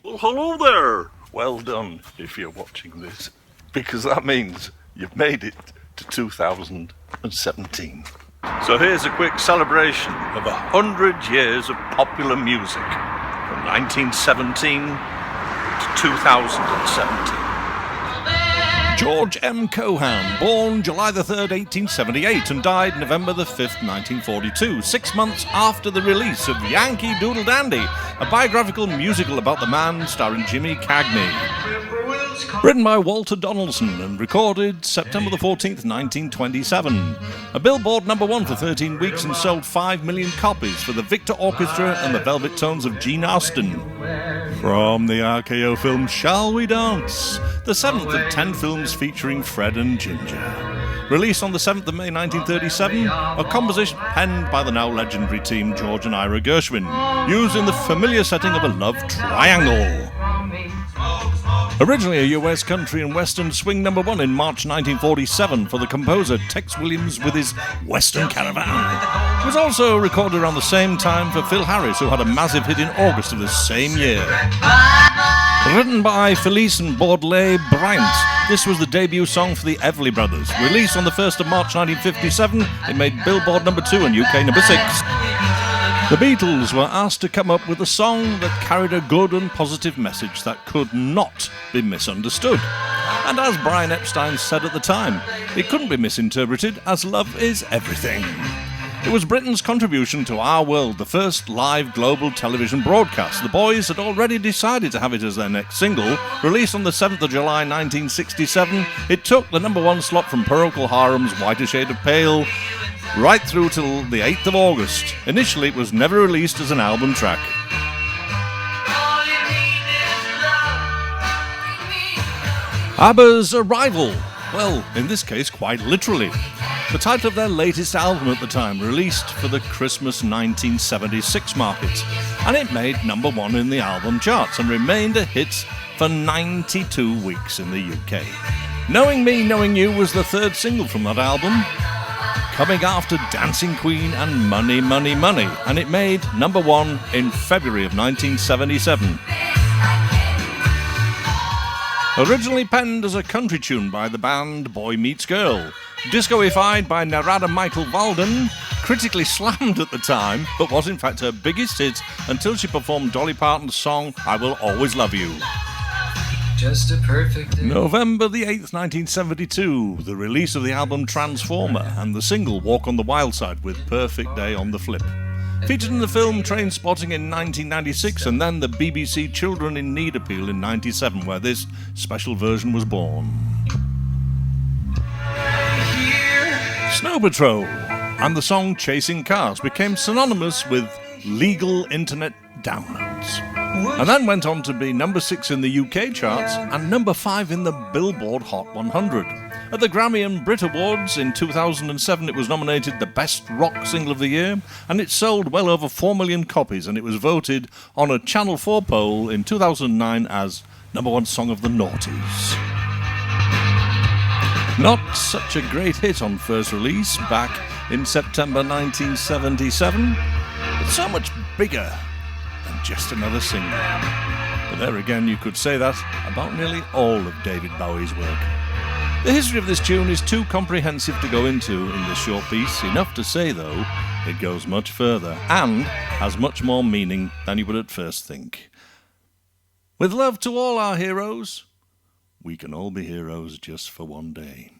Well, hello there. Well done if you're watching this, because that means you've made it to 2017. So here's a quick celebration of 100 years of popular music from 1917 to 2017. George M. Cohan, born July the 3rd, 1878 and died November the 5th, 1942, 6 months after the release of Yankee Doodle Dandy, a biographical musical about the man starring Jimmy Cagney. Written by Walter Donaldson and recorded September the 14th, 1927. A Billboard #1 for 13 weeks and sold 5 million copies for the Victor Orchestra and the Velvet Tones of Gene Austin. From the RKO film Shall We Dance? The 7th of 10 films featuring Fred and Ginger. Released on the 7th of May 1937, a composition penned by the now legendary team George and Ira Gershwin, used in the familiar setting of a love triangle. Originally a US country and western swing #1 in March 1947 for the composer Tex Williams with his Western Caravan. It was also recorded around the same time for Phil Harris, who had a massive hit in August of the same year. Written by Felice and Baudelaire Bryant, this was the debut song for the Everly Brothers. Released on the 1st of March 1957, it made Billboard #2 and UK #6. The Beatles were asked to come up with a song that carried a good and positive message that could not be misunderstood. And as Brian Epstein said at the time, it couldn't be misinterpreted as love is everything. It was Britain's contribution to Our World, the first live global television broadcast. The boys had already decided to have it as their next single. Released on the 7th of July 1967, it took the #1 slot from Procol Harum's Whiter Shade of Pale right through till the 8th of August. Initially, it was never released as an album track. ABBA's Arrival. Well, in this case, quite literally. The title of their latest album at the time, released for the Christmas 1976 market. And it made #1 in the album charts and remained a hit for 92 weeks in the UK. Knowing Me, Knowing You was the third single from that album, coming after Dancing Queen and Money, Money, Money, and it made #1 in February of 1977. Originally penned as a country tune by the band Boy Meets Girl, disco-ified by Narada Michael Walden, critically slammed at the time, but was in fact her biggest hit until she performed Dolly Parton's song I Will Always Love You. Just a perfect day. November the 8th, 1972, the release of the album Transformer and the single Walk on the Wild Side with Perfect Day on the flip. Featured in the film Trainspotting in 1996 and then the BBC Children in Need appeal in 97, where this special version was born. Snow Patrol and the song Chasing Cars became synonymous with legal internet downloads, and then went on to be #6 in the UK charts and #5 in the Billboard Hot 100. At the Grammy and Brit Awards in 2007, it was nominated the Best Rock Single of the Year, and it sold well over 4 million copies, and it was voted on a Channel 4 poll in 2009 as #1 Song of the Noughties. Not such a great hit on first release back in September 1977, but so much bigger than just another single. But there again, you could say that about nearly all of David Bowie's work. The history of this tune is too comprehensive to go into in this short piece. Enough to say, though, it goes much further and has much more meaning than you would at first think. With love to all our heroes, we can all be heroes just for one day.